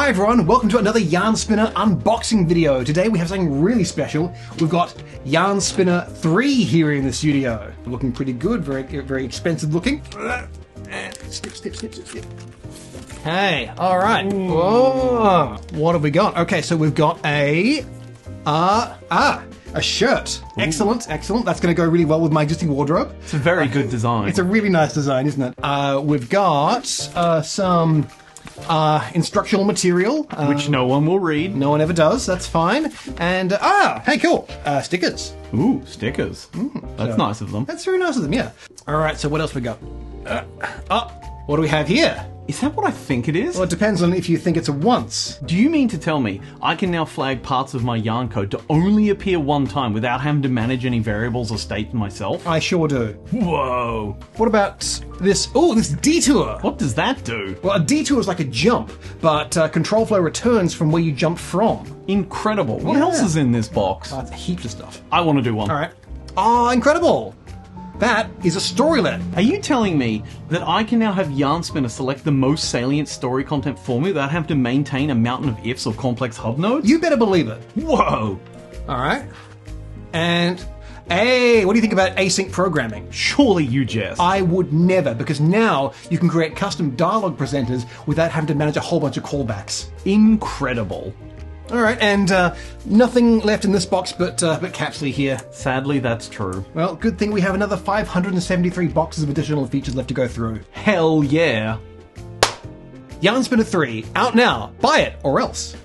Hi everyone, welcome to another Yarn Spinner unboxing video. Today we have something really special. We've got Yarn Spinner 3 here in the studio. Looking pretty good, very expensive looking. Snip. Hey, alright. Whoa. What have we got? Okay, so we've got a shirt. Ooh. Excellent. That's going to go really well with my existing wardrobe. It's a very good design. It's a really nice design, isn't it? We've got some instructional material. Which no one will read. No one ever does, that's fine. And, hey, cool. Stickers. Ooh, stickers. That's nice of them. That's very nice of them, yeah. Alright, so what else we got? What do we have here? Is that what I think it is? Well, it depends on if you think it's a once. Do you mean to tell me I can now flag parts of my yarn code to only appear one time without having to manage any variables or state myself? I sure do. Whoa. What about this? Oh, this detour. What does that do? Well, a detour is like a jump, but control flow returns from where you jumped from. Incredible. What else is in this box? It's heaps of stuff. I want to do one. All right. Oh, incredible. That is a storylet. Are you telling me that I can now have Yarn Spinner select the most salient story content for me without having to maintain a mountain of ifs or complex hub nodes? You better believe it. Whoa! Alright. And, hey, what do you think about async programming? Surely you jest. I would never, because now you can create custom dialogue presenters without having to manage a whole bunch of callbacks. Incredible. Alright, and nothing left in this box but Capsley here. Sadly, that's true. Well, good thing we have another 573 boxes of additional features left to go through. Hell yeah. Yarn Spinner 3, out now. Buy it, or else.